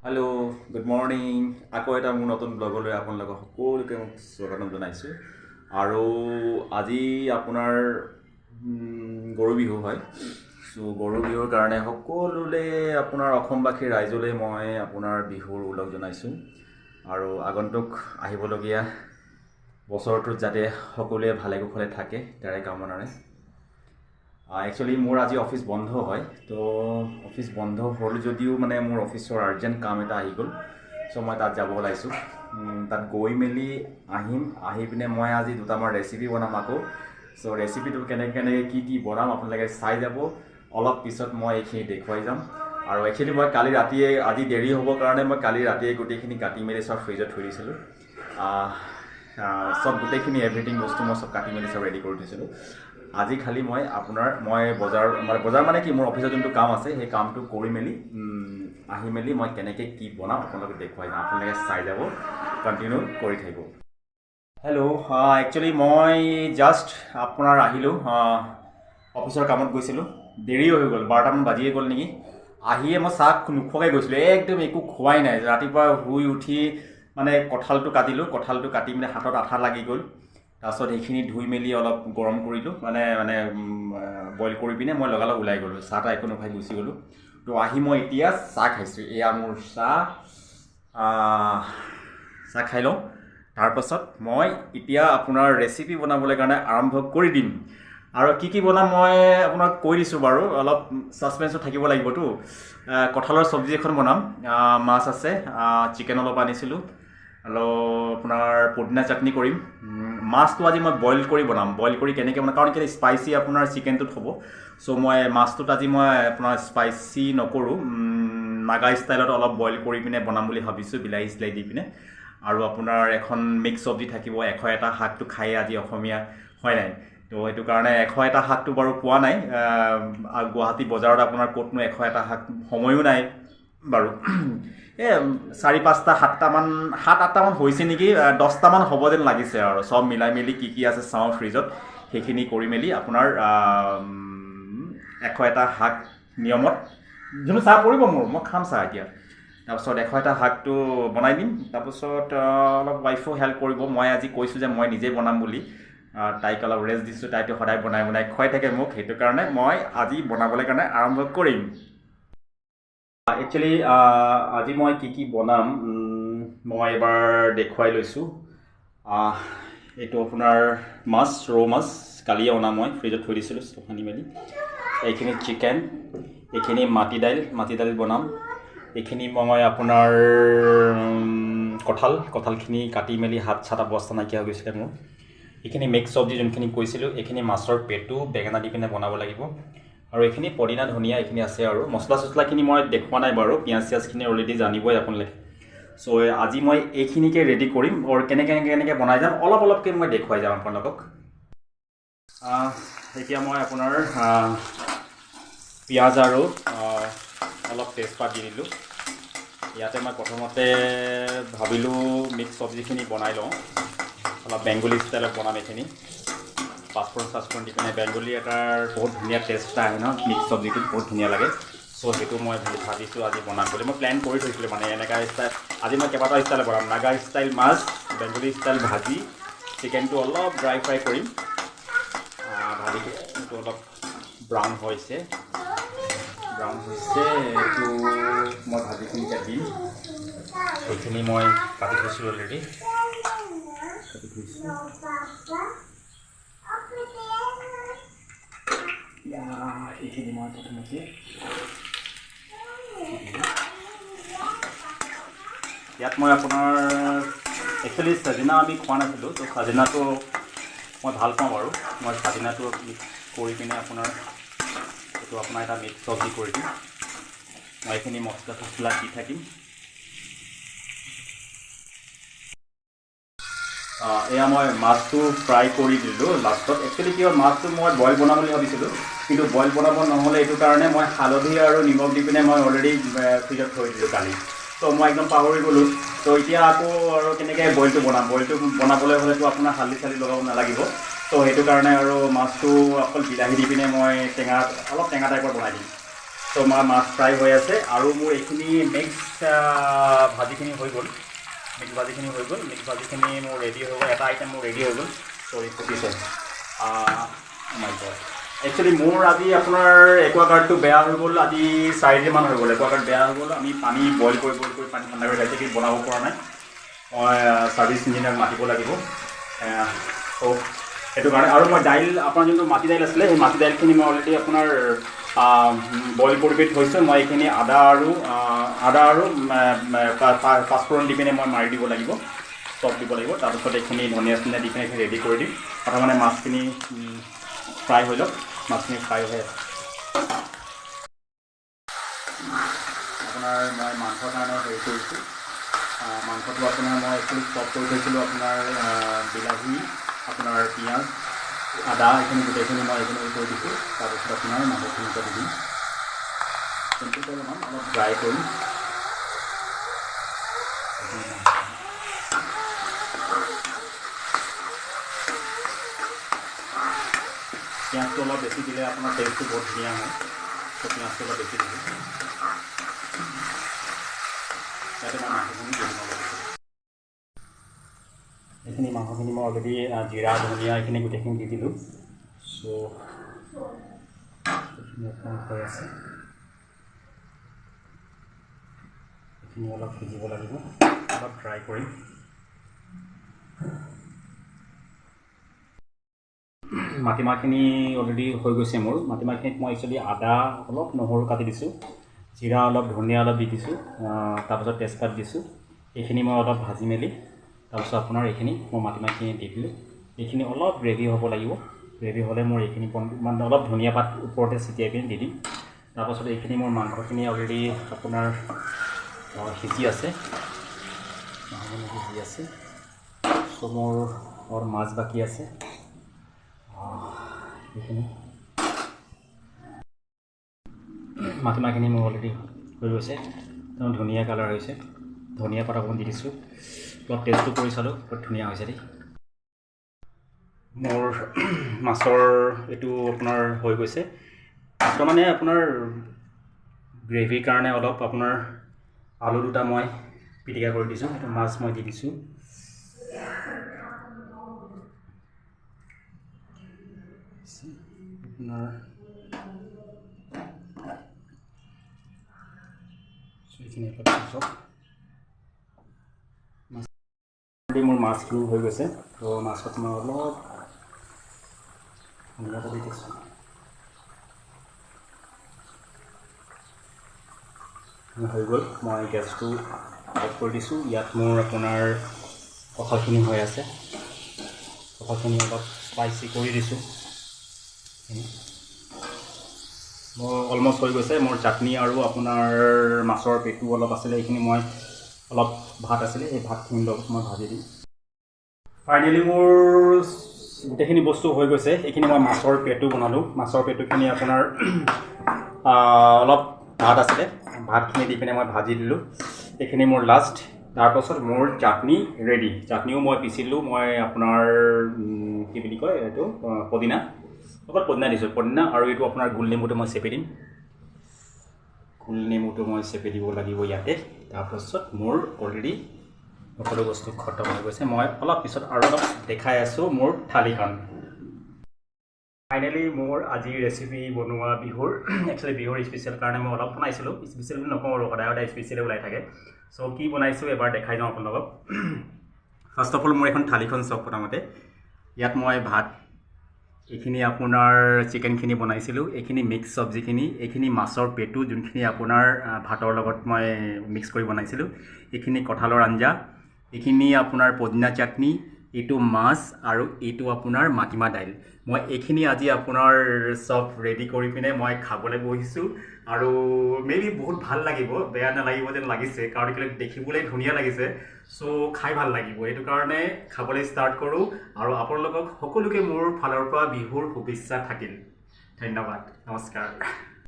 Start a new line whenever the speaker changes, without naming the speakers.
Hello' good morning আকৌ এটা মোৰ নতুন ব্লগলৈ আপোনালোকক সকলোকে মোক স্বাগতম জনাইছোঁ আৰু আজি আপোনাৰ গৰু বিহু হয় চ' গৰু বিহুৰ কাৰণে সকলোলৈ আপোনাৰ অসমবাসী ৰাইজলৈ মই আপোনাৰ বিহুৰ ওলগ জনাইছোঁ আৰু আগন্তুক আহিবলগীয়া বছৰটোত যাতে সকলোৱে ভালে কুশলে থাকে তাৰে কামনাৰে একচুৱেলি মোৰ আজি অফিচ বন্ধ হয় তো অফিচ বন্ধ হ'ল যদিও মানে মোৰ অফিচৰ আৰ্জেণ্ট কাম এটা আহি গ'ল চ' মই তাত যাব ওলাইছোঁ তাত গৈ মেলি আহি পিনে মই আজি দুটামান ৰেচিপি বনাম আকৌ চ' ৰেচিপিটো কেনেকৈ কি বনাম আপোনালোকে চাই যাব অলপ পিছত মই এইখিনি দেখুৱাই যাম আৰু একচুৱেলি মই কালি ৰাতিয়ে আজি দেৰি হ'বৰ কাৰণে মই কালি ৰাতিয়ে গোটেইখিনি কাটি মেলি চব ফ্ৰিজত থৈ দিছিলোঁ চব গোটেইখিনি এভৰিথিং বস্তু মই চব কাটি মেলি চব ৰেডি কৰি দিছিলোঁ আজি খালি মই বজাৰ মানে কি মোৰ অফিচত যোনটো কাম আছে সেই কামটো কৰি মেলি আহি মেলি মই কেনেকৈ কি বনাম আপোনালোকে দেখুৱাই যাম আপোনালোকে চাই যাব কণ্টিনিউ কৰি থাকিব হেল্ল' একচুৱেলি মই জাষ্ট আপোনাৰ আহিলোঁ অফিচৰ কামত গৈছিলোঁ দেৰিও হৈ গ'ল 12টামান বাজিয়ে গ'ল নেকি আহিয়ে মই চাহ নোখোৱাকৈ গৈছিলোঁ একদম একো খোৱাই নাই ৰাতিপুৱা শুই উঠি মানে কঁঠালটো কাটি মেলি হাতত আঠা লাগি গ'ল তাৰপিছত সেইখিনি ধুই মেলি অলপ গৰম কৰিলোঁ মানে বইল কৰি পিনে মই লগালগ ওলাই গ'লোঁ চাহ তাহ একো নোখাই গুচি গ'লোঁ তো আহি মই এতিয়া চাহ খাইছোঁ এয়া মোৰ চাহ খাই লওঁ তাৰপাছত মই এতিয়া আপোনাৰ ৰেচিপি বনাবলৈ কাৰণে আৰম্ভ কৰি দিম আৰু কি বনাম মই আপোনাক কৈ দিছোঁ বাৰু অলপ ছাছপেন্সত থাকিব লাগিবতো কঁঠালৰ চব্জি এখন বনাম মাছ আছে চিকেন অলপ আনিছিলোঁ আৰু আপোনাৰ পুদিনা চাটনি কৰিম মাছটো আজি মই বইল কৰি বনাম বইল কৰি কেনেকৈ বনাম কাৰণ কেলৈ স্পাইচি আপোনাৰ চিকেনটোত হ'ব চ' মই মাছটোত আজি মই আপোনাৰ স্পাইচি নকৰোঁ নাগা ষ্টাইলত অলপ বইল কৰি পিনে বনাম বুলি ভাবিছোঁ বিলাহী চিলাহী দি পিনে আৰু আপোনাৰ এখন মিক্স চব্জি থাকিব 101টা শাকটো খায়ে আজি অসমীয়া হয় নাই তো সেইটো কাৰণে 101টা শাকটো বাৰু পোৱা নাই গুৱাহাটী বজাৰত আপোনাৰ ক'তনো 101টা শাক সময়ো নাই বাৰু এই 4-5টা 7-8টামান হৈছে নেকি 10টামান হ'ব যেন লাগিছে আৰু চব মিলাই মেলি কি আছে চাওঁ ফ্ৰিজত সেইখিনি কৰি মেলি আপোনাৰ 101টা শাক নিয়মত যোনটো চাহ পৰিব মই খাম চাহ এতিয়া তাৰপিছত 101টা শাকটো বনাই দিম তাৰপিছত অলপ ৱাইফো হেল্প কৰিব মই আজি কৈছোঁ যে মই নিজেই বনাম বুলি তাইক অলপ ৰেষ্ট দিছোঁ তাইতো সদায় বনাই খুৱাই থাকে মোক সেইটো কাৰণে মই আজি বনাবলৈ কাৰণে আৰম্ভ কৰিম একচুৱেলি আজি মই কি বনাম মই এবাৰ দেখুৱাই লৈছোঁ এইটো আপোনাৰ ৰৌ মাছ কালিয়ে অনা মই ফ্ৰিজত থৈ দিছিলোঁ সানি মেলি এইখিনি চিকেন এইখিনি মাটি দাইল বনাম এইখিনি মই আপোনাৰ কঁঠালখিনি কাটি মেলি হাত চাত অৱস্থা নাইকিয়া হৈ গৈছিলে মোৰ এইখিনি মিক্স চব্জি যোনখিনি কৈছিলোঁ এইখিনি মাছৰ পেটু বেঙেনা দি পিনে বনাব লাগিব আৰু এইখিনি পদিনা ধনিয়া এইখিনি আছে আৰু মছলা চছলাখিনি মই দেখুওৱা নাই বাৰু পিঁয়াজ চিয়াজখিনি অলৰেডি জানিবই আপোনালোকে চ' আজি মই এইখিনিকে ৰেডি কৰিম আৰু কেনেকৈ বনাই যাম অলপকৈ মই দেখুৱাই যাম আপোনালোকক এতিয়া মই আপোনাৰ পিঁয়াজ আৰু অলপ তেজপাত দি দিলোঁ ইয়াতে মই প্ৰথমতে ভাবিলোঁ মিক্স চব্জিখিনি বনাই লওঁ অলপ বেংগলী ষ্টাইলত বনাম এইখিনি পাঁচফোৰণ দি পিনে বেংগলী এটাৰ বহুত ধুনীয়া টেষ্ট এটা আহে ন মিক্স চব্জিটোত বহুত ধুনীয়া লাগে চ' সেইটো মই ভাবিছোঁ আজি বনাম বুলি মই প্লেন কৰি থৈছিলোঁ মানে এনেকুৱা ষ্টাইল আজি মই কেইবাটাও ষ্টাইল বনাম নাগা ষ্টাইল মাছ বেংগলী ষ্টাইল ভাজি চিকেনটো অলপ ড্ৰাই ফ্ৰাই কৰিম ভাজিটো অলপ ব্ৰাউন হৈছে এইটো মই ভাজিখিনি এতিয়া দিম সেইখিনি মই কাটি থৈছিলোঁ অলৰেডি এইখিনি মই প্ৰথমতে ইয়াত মই আপোনাৰ একচুৱেলি চাজিনা আমি খোৱা নাছিলোঁ তো চাজিনাটো মই ভাল পাওঁ বাৰু মই চাজিনাটো কৰি পিনে আপোনাৰ এইটো আপোনাৰ এটা মিক্স চব্জি কৰি দিম মই এইখিনি মছলা চছলা দি থাকিম এয়া মই মাছটো ফ্ৰাই কৰি দিলোঁ লাষ্টত একচুৱেলি কি হ'ল মাছটো মই বইল বনাম বুলি ভাবিছিলোঁ কিন্তু বইল বনাব নহ'লে এইটো কাৰণে মই হালধি আৰু নিমখ দি পিনে মই অলৰেডি ফ্ৰিজত থৈ দিলোঁ কালি ত' মই একদম পাহৰি গ'লোঁ ত' এতিয়া আকৌ আৰু কেনেকৈ বইলটো বনাবলৈ হ'লেতো আপোনাৰ হালধি চালি লগাব নালাগিব ত' সেইটো কাৰণে আৰু মাছটো অকল বিলাহী দি পিনে মই অলপ টেঙা টাইপৰ বনাই দিম তো মাছ ফ্ৰাই হৈ আছে আৰু মোৰ এইখিনি মিক্স ভাজিখিনি হৈ গ'ল। মিক্স ভাজিখিনি মোৰ ৰেডি হৈ গ'ল। এটা আইটেম মোৰ ৰেডি হৈ গ'ল। চৰি ফুটিছে। মাই গড। একচুৱেলি মোৰ আজি আপোনাৰ একুৱাগাৰ্ডটো বেয়া হৈ গ'ল। আজি 4 দিনমান হৈ গ'ল একুৱাগাৰ্ড বেয়া হৈ গ'ল। আমি পানী বইল কৰি পানী ঠাণ্ডা কৰি খাইছে কিন্তু বনাব পৰা নাই। মই ছাৰ্ভিচ ইঞ্জিনিয়াৰক মাতিব লাগিব। ত' সেইটো কাৰণে আৰু মই দাইল আপোনাৰ যোনটো মাটি দাইল আছিলে সেই মাটি দাইলখিনি মই অলৰেডি আপোনাৰ বইল কৰি থৈছোঁ। মই এইখিনি আদা আৰু পাঁচফোৰণ দি পিনে মই মাৰি দিব লাগিব, চব দিব লাগিব। তাৰপিছত এইখিনি ধনিয়া চনিয়া দি পিনে এইখিনি ৰেডি কৰি দিম। প্ৰথমে মাছখিনি ফ্ৰাই হৈ লওক। মাছখিনি ফ্ৰাই হৈ আছে। আপোনাৰ মই মাংসৰ কাৰণে হেৰি কৰিছোঁ। মাংসটো আপোনাৰ মই একচুৱেলি চপ কৰি থৈছিলোঁ। আপোনাৰ বিলাহী, আপোনাৰ পিঁয়াজ, আদা এইখিনি গোটেইখিনি মই এইখিনি কৰি দিছোঁ। তাৰপিছত আপোনাৰ মাংসখিনি দি দিম। চিম্পুলকৈ বনাম, অলপ ড্ৰাই কৰিম। পিঁয়াজটো অলপ বেছি দিলে আপোনাৰ টেষ্টটো বহুত ধুনীয়া হয়। তো পিঁয়াজটো অলপ বেছি দিলোঁ। ইয়াতে মই মাংসখিনি দি দিম। এইখিনি মাংসখিনি মই অলৰেডি জিৰা ধনিয়া এইখিনি গোটেইখিনি দি দিলোঁ। চ' এইখিনি অকণমান হৈ আছে। এইখিনি অলপ সিজিব লাগিব, অলপ ড্ৰাই কৰিম। মাটিমাহখিনি অলৰেডি হৈ গৈছে মোৰ। মাটিমাহখিনিত মই একচুৱেলি আদা অলপ, নহৰু কাটি দিছোঁ, জিৰা অলপ, ধনিয়া অলপ দি দিছোঁ, তাৰপিছত তেজপাত দিছোঁ। এইখিনি মই অলপ ভাজি মেলি তাৰপিছত আপোনাৰ এইখিনি মই মাটিমাহখিনি দি দিলোঁ। এইখিনি অলপ গ্ৰেভি হ'ব লাগিব। গ্ৰেভি হ'লে মোৰ এইখিনি মানে অলপ ধনিয়া পাত ওপৰতে ছটিয়াই পিনি দি দিম। তাৰপাছত এইখিনি মোৰ মাংসখিনি অলৰেডি আপোনাৰ সিজি আছে। চ' মোৰ মাছ বাকী আছে। এইখিনি মাটিমাহখিনি মোৰ অলৰেডি হৈ গৈছে। তেওঁ ধুনীয়া কালাৰ হৈছে। ধনিয়া পাত অকণমান দি দিছোঁ। অলপ টেষ্টটো কৰি চালোঁ, বহুত ধুনীয়া হৈছে দেই। মোৰ মাছৰ এইটো আপোনাৰ হৈ গৈছে। মাছৰ মানে আপোনাৰ গ্ৰেভিৰ কাৰণে অলপ আপোনাৰ আলু দুটা মই পিটিকা কৰি দিছোঁ। সেইটো মাছ মই দি দিছোঁ। আপোনাৰ এইখিনি মোৰ মাছখিনি হৈ গৈছে। তো মাছত মই অলপ ধনিয়া পাত দি দিছোঁ। হৈ গ'ল। মই গেছটো অফ কৰি দিছোঁ। ইয়াত মোৰ আপোনাৰ কঁঠালখিনি হৈ আছে। কঁঠালখিনি অলপ স্পাইচি কৰি দিছোঁ। মোৰ অলমষ্ট হৈ গৈছে। মোৰ চাটনি আৰু আপোনাৰ মাছৰ পেটু অলপ আছিলে, এইখিনি মই অলপ ভাত আছিলে, সেই ভাতখিনিৰ লগত মই ভাজি দিম। ফাইনেলি মোৰ গোটেইখিনি বস্তু হৈ গৈছে। এইখিনি মই মাছৰ পেটু বনালোঁ। মাছৰ পেটুখিনি আপোনাৰ অলপ ভাত আছিলে, ভাতখিনি দি পিনে মই ভাজি দিলোঁ। এইখিনি মোৰ লাষ্ট। তাৰপাছত মোৰ চাটনি ৰেডি। চাটনিও মই পিচিলোঁ। মই আপোনাৰ কি বুলি কয় এইটো পদিনা, অকল পদিনা দিছোঁ। পদিনা আৰু এইটো আপোনাৰ গোল নেমুটো মই চেপি দিম। গোল নেমুটো মই চেপি দিব লাগিব ইয়াতে। তাৰপাছত মোৰ অলৰেডি সকলো বস্তু খতম হৈ গৈছে। মই অলপ পিছত আৰু অলপ দেখাই আছোঁ মোৰ থালিখন। ফাইনেলি মোৰ আজিৰ ৰেচিপি বনোৱা বিহুৰ, একচুৱেলি বিহুৰ স্পেচিয়েল কাৰণে মই অলপ বনাইছিলোঁ। স্পেচিয়েল বুলি নকওঁ আৰু, সদায় স্পেচিয়েলে ওলাই থাকে। চ' কি বনাইছোঁ এবাৰ দেখাই যাওঁ আপোনালোকক। ফাৰ্ষ্ট অফ অল মোৰ এখন থালিখন চাওক। প্ৰথমতে ইয়াত মই ভাত, এইখিনি আপোনাৰ চিকেনখিনি বনাইছিলোঁ, এইখিনি মিক্স চব্জিখিনি, এইখিনি মাছৰ পেটু যোনখিনি আপোনাৰ ভাতৰ লগত মই মিক্স কৰি বনাইছিলোঁ, এইখিনি কঁঠালৰ আঞ্জা, এইখিনি আপোনাৰ পদিনা চাটনি, এইটো মাছ আৰু এইটো আপোনাৰ মাটিমাহ দাইল। মই এইখিনি আজি আপোনাৰ চব ৰেডি কৰি পিনে মই খাবলৈ বহিছোঁ। আৰু মেবি বহুত ভাল লাগিব, বেয়া নালাগিব যেন লাগিছে, কাৰণ কেলৈ দেখিবলৈ ধুনীয়া লাগিছে। চ' খাই ভাল লাগিব, এইটো কাৰণে খাবলৈ ষ্টাৰ্ট কৰোঁ। আৰু আপোনালোকক সকলোকে মোৰ ফালৰ পৰা বিহুৰ শুভেচ্ছা থাকিল। ধন্যবাদ, নমস্কাৰ।